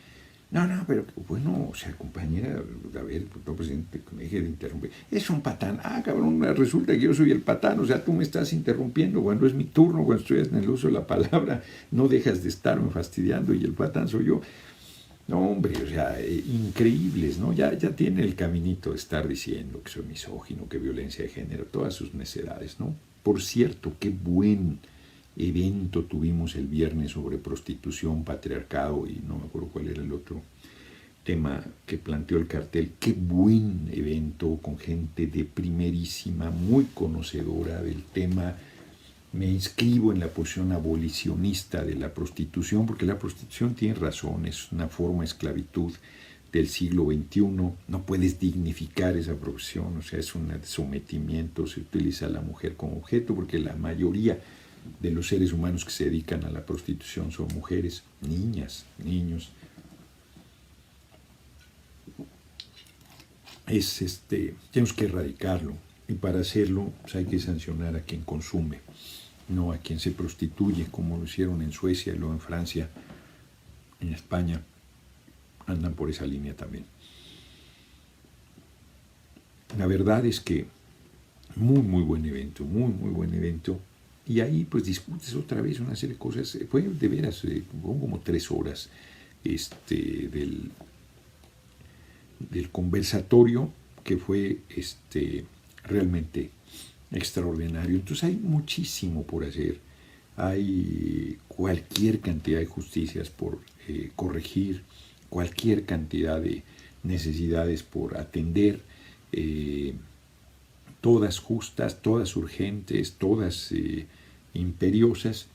No, pero bueno, o sea, compañera, a ver, no, presidente, que me deje de interrumpir. Es un patán. Cabrón, resulta que yo soy el patán, o sea, tú me estás interrumpiendo cuando es mi turno, cuando estoy en el uso de la palabra, no dejas de estarme fastidiando y el patán soy yo. No, hombre, o sea, increíbles, ¿no? Ya tiene el caminito de estar diciendo que soy misógino, que violencia de género, todas sus necedades, ¿no? Por cierto, qué buen evento tuvimos el viernes sobre prostitución, patriarcado y no me acuerdo cuál era el otro tema que planteó el cartel. Qué buen evento con gente de primerísima, muy conocedora del tema. Me inscribo en la posición abolicionista de la prostitución, porque la prostitución tiene razón, es una forma de esclavitud del siglo XXI, no puedes dignificar esa profesión, o sea, es un sometimiento, se utiliza a la mujer como objeto, porque la mayoría de los seres humanos que se dedican a la prostitución son mujeres, niñas, niños. Tenemos que erradicarlo, y para hacerlo pues hay que sancionar a quien consume, no a quien se prostituye, como lo hicieron en Suecia y luego en Francia, en España, andan por esa línea también. La verdad es que muy buen evento, muy buen evento, y ahí pues discutes otra vez una serie de cosas. Fue de veras, como 3 horas del conversatorio, que fue realmente extraordinario. Entonces hay muchísimo por hacer, hay cualquier cantidad de justicias por corregir, cualquier cantidad de necesidades por atender, todas justas, todas urgentes, todas imperiosas,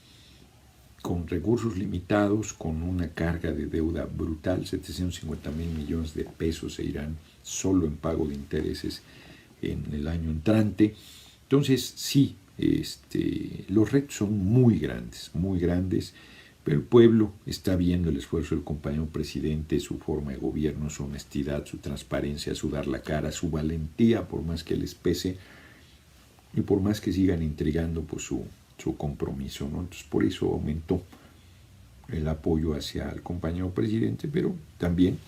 con recursos limitados, con una carga de deuda brutal. 750,000 millones de pesos se irán solo en pago de intereses en el año entrante. Entonces, sí, los retos son muy grandes, pero el pueblo está viendo el esfuerzo del compañero presidente, su forma de gobierno, su honestidad, su transparencia, su dar la cara, su valentía, por más que les pese, y por más que sigan intrigando, pues su compromiso, ¿no? Entonces, por eso aumentó el apoyo hacia el compañero presidente, pero también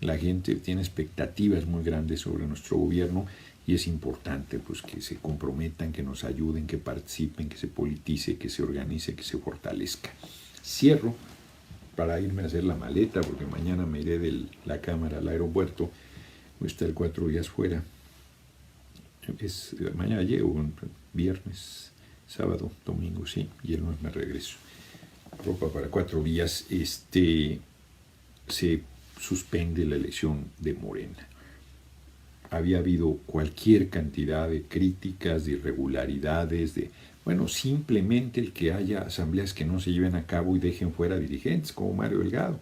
la gente tiene expectativas muy grandes sobre nuestro gobierno, y es importante pues que se comprometan, que nos ayuden, que participen, que se politice, que se organice, que se fortalezca. Cierro para irme a hacer la maleta, porque mañana me iré de la Cámara al aeropuerto. Voy a estar 4 días fuera. Mañana llego, viernes, sábado, domingo, sí, y el lunes me regreso. Ropa para 4 días. Se suspende la elección de Morena. Había habido cualquier cantidad de críticas, de irregularidades, simplemente el que haya asambleas que no se lleven a cabo y dejen fuera dirigentes, como Mario Delgado,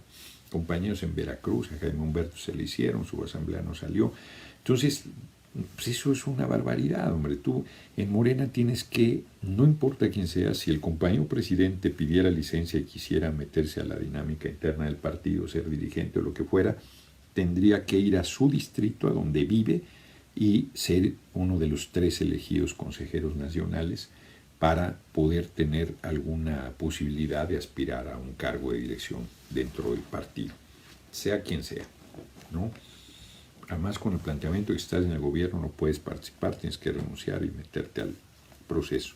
compañeros en Veracruz, a Jaime Humberto se le hicieron, su asamblea no salió. Entonces, pues eso es una barbaridad, hombre. Tú en Morena tienes que, no importa quién sea, si el compañero presidente pidiera licencia y quisiera meterse a la dinámica interna del partido, ser dirigente o lo que fuera, tendría que ir a su distrito, a donde vive, y ser uno de los 3 elegidos consejeros nacionales para poder tener alguna posibilidad de aspirar a un cargo de dirección dentro del partido, sea quien sea, ¿no? Además, con el planteamiento de que estás en el gobierno no puedes participar, tienes que renunciar y meterte al proceso.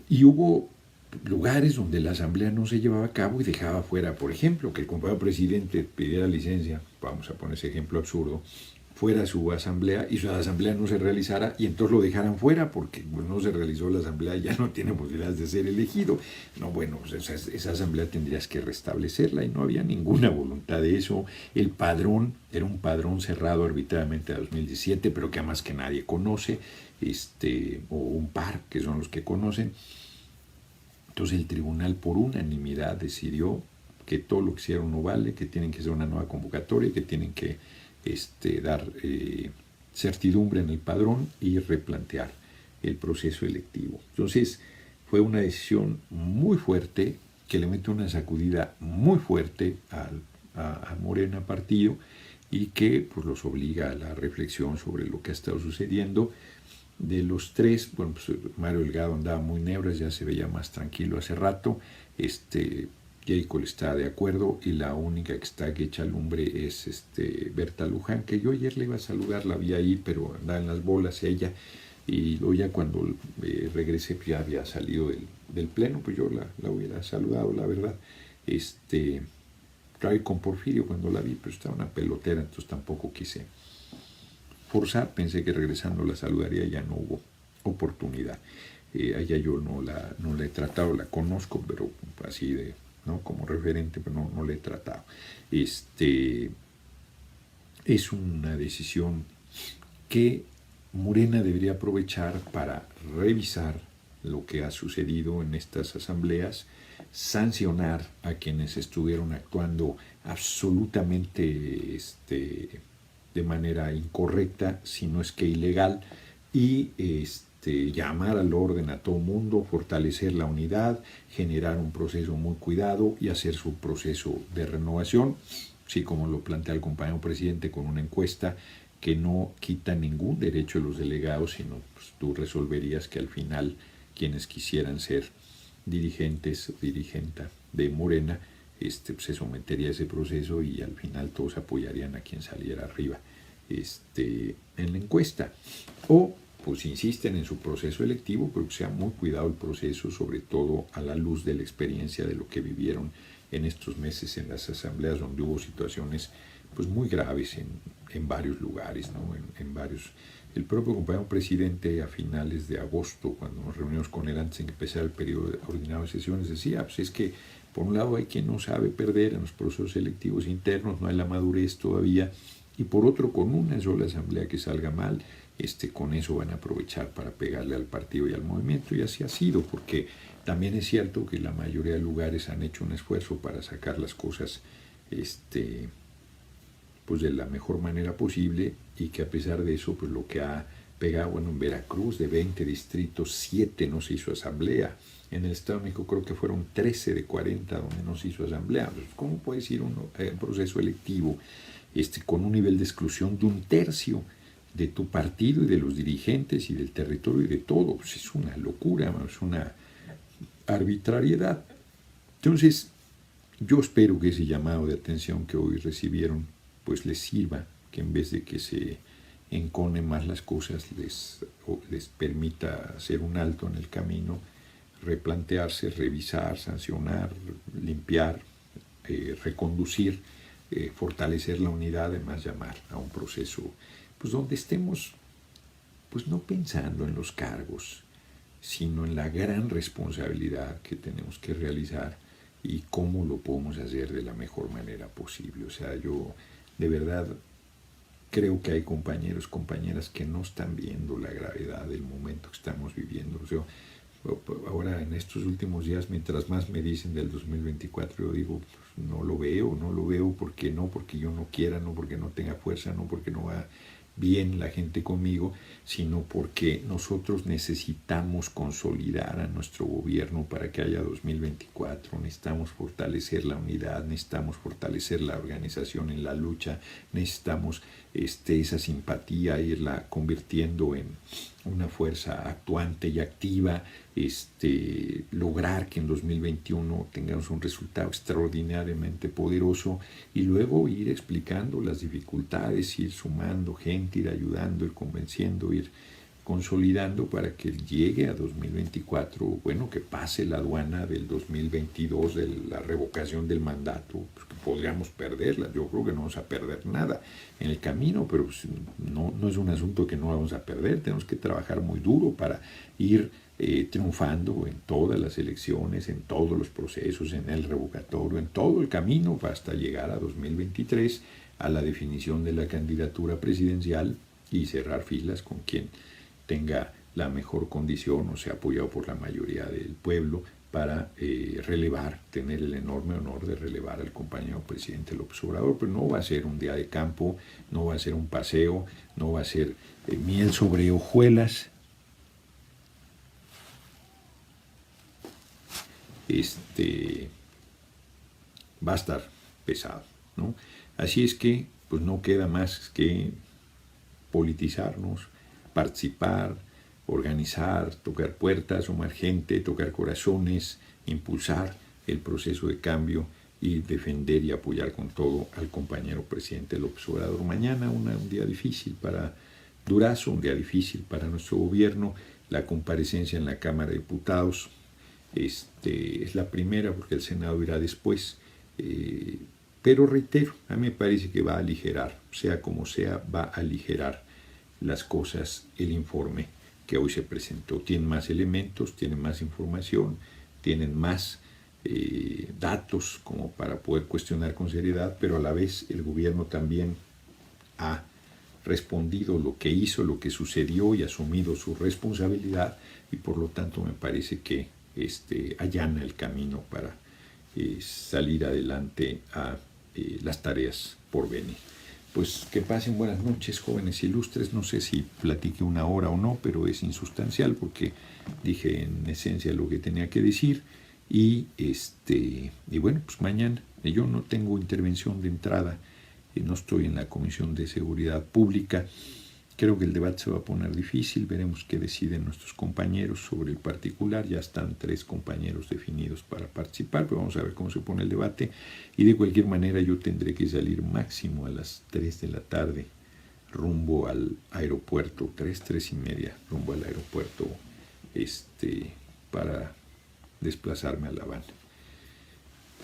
Y hubo lugares donde la asamblea no se llevaba a cabo y dejaba fuera, por ejemplo, que el compañero presidente pidiera licencia, vamos a poner ese ejemplo absurdo, fuera su asamblea y su asamblea no se realizara y entonces lo dejaran fuera porque pues, no se realizó la asamblea y ya no tiene posibilidades de ser elegido. No, bueno, pues esa asamblea tendrías que restablecerla y no había ninguna voluntad de eso. El padrón era un padrón cerrado arbitrariamente a 2017, pero que además que nadie conoce, o un par que son los que conocen. Entonces el tribunal por unanimidad decidió que todo lo que hicieron no vale, que tienen que hacer una nueva convocatoria, que tienen que dar certidumbre en el padrón y replantear el proceso electivo. Entonces fue una decisión muy fuerte que le mete una sacudida muy fuerte a Morena partido y que pues, los obliga a la reflexión sobre lo que ha estado sucediendo. De los tres, bueno, pues Mario Delgado andaba muy nebras, ya se veía más tranquilo hace rato. Jacob está de acuerdo y la única que está que echa lumbre es Berta Luján, que yo ayer le iba a saludar, la vi ahí, pero andaba en las bolas ella, y luego ya cuando regresé pues ya había salido del pleno, pues yo la hubiera saludado, la verdad. Trae con Porfirio cuando la vi, pero estaba una pelotera, entonces tampoco quise forzar, pensé que regresando la saludaría, ya no hubo oportunidad. Allá yo no la he tratado, la conozco, pero así de, ¿no? Como referente, pero no la he tratado. Es una decisión que Morena debería aprovechar para revisar lo que ha sucedido en estas asambleas, sancionar a quienes estuvieron actuando absolutamente de manera incorrecta, si no es que ilegal, y llamar al orden a todo mundo, fortalecer la unidad, generar un proceso muy cuidado y hacer su proceso de renovación, sí, como lo plantea el compañero presidente, con una encuesta que no quita ningún derecho de los delegados, sino pues, tú resolverías que al final quienes quisieran ser dirigentes o dirigenta de Morena se sometería a ese proceso y al final todos apoyarían a quien saliera arriba en la encuesta. O pues insisten en su proceso electivo, pero que sea muy cuidado el proceso, sobre todo a la luz de la experiencia de lo que vivieron en estos meses en las asambleas, donde hubo situaciones pues muy graves en varios lugares, ¿no? en varios. El propio compañero presidente a finales de agosto, cuando nos reunimos con él antes de que empezara el periodo ordinario de sesiones, decía, pues es que por un lado hay quien no sabe perder en los procesos electivos internos, no hay la madurez todavía, y por otro, con una sola asamblea que salga mal, con eso van a aprovechar para pegarle al partido y al movimiento, y así ha sido, porque también es cierto que la mayoría de lugares han hecho un esfuerzo para sacar las cosas pues de la mejor manera posible, y que a pesar de eso, pues lo que ha pegado, bueno, en Veracruz de 20 distritos, 7 no se hizo asamblea. En el Estado de México creo que fueron 13 de 40 donde no se hizo asamblea. Pues, ¿cómo puede ir un proceso electivo con un nivel de exclusión de 1/3 de tu partido y de los dirigentes y del territorio y de todo? Pues es una locura, es una arbitrariedad. Entonces, yo espero que ese llamado de atención que hoy recibieron pues les sirva, que en vez de que se enconen más las cosas, les permita hacer un alto en el camino, replantearse, revisar, sancionar, limpiar, reconducir, fortalecer la unidad, además llamar a un proceso pues donde estemos pues no pensando en los cargos, sino en la gran responsabilidad que tenemos que realizar y cómo lo podemos hacer de la mejor manera posible. O sea, yo de verdad creo que hay compañeros, compañeras que no están viendo la gravedad del momento que estamos viviendo. O sea, ahora en estos últimos días, mientras más me dicen del 2024, yo digo, pues, no lo veo, porque yo no quiera, no porque no tenga fuerza, no porque no va bien la gente conmigo, sino porque nosotros necesitamos consolidar a nuestro gobierno para que haya 2024, necesitamos fortalecer la unidad, necesitamos fortalecer la organización en la lucha, necesitamos esa simpatía, irla convirtiendo en una fuerza actuante y activa, lograr que en 2021 tengamos un resultado extraordinariamente poderoso y luego ir explicando las dificultades, ir sumando gente, ir ayudando, ir convenciendo, ir consolidando para que llegue a 2024, bueno, que pase la aduana del 2022 de la revocación del mandato, pues que podríamos perderla. Yo creo que no vamos a perder nada en el camino, pero pues no es un asunto que no vamos a perder. Tenemos que trabajar muy duro para ir triunfando en todas las elecciones, en todos los procesos, en el revocatorio, en todo el camino hasta llegar a 2023 a la definición de la candidatura presidencial y cerrar filas con quien tenga la mejor condición o sea apoyado por la mayoría del pueblo para relevar, tener el enorme honor de relevar al compañero presidente López Obrador. Pero no va a ser un día de campo, no va a ser un paseo, no va a ser miel sobre hojuelas. Va a estar pesado, ¿no? Así es que pues no queda más que politizarnos, participar, organizar, tocar puertas, sumar gente, tocar corazones, impulsar el proceso de cambio y defender y apoyar con todo al compañero presidente López Obrador. Mañana un día difícil para Durazo, un día difícil para nuestro gobierno, la comparecencia en la Cámara de Diputados es la primera porque el Senado irá después, pero reitero, a mí me parece que va a aligerar, sea como sea, va a aligerar las cosas el informe que hoy se presentó. Tienen más elementos, tienen más información, tienen más datos como para poder cuestionar con seriedad, pero a la vez el gobierno también ha respondido lo que hizo, lo que sucedió y asumido su responsabilidad, y por lo tanto me parece que allana el camino para salir adelante a las tareas por venir. Pues que pasen buenas noches, jóvenes ilustres. No sé si platiqué una hora o no, pero es insustancial porque dije en esencia lo que tenía que decir. Y bueno, pues mañana yo no tengo intervención de entrada, no estoy en la Comisión de Seguridad Pública. Creo que el debate se va a poner difícil, veremos qué deciden nuestros compañeros sobre el particular. Ya están 3 compañeros definidos para participar, pero vamos a ver cómo se pone el debate. Y de cualquier manera yo tendré que salir máximo a las 3 de la tarde rumbo al aeropuerto, 3:30, rumbo al aeropuerto, para desplazarme a La Habana.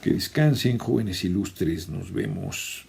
Que descansen, jóvenes ilustres, nos vemos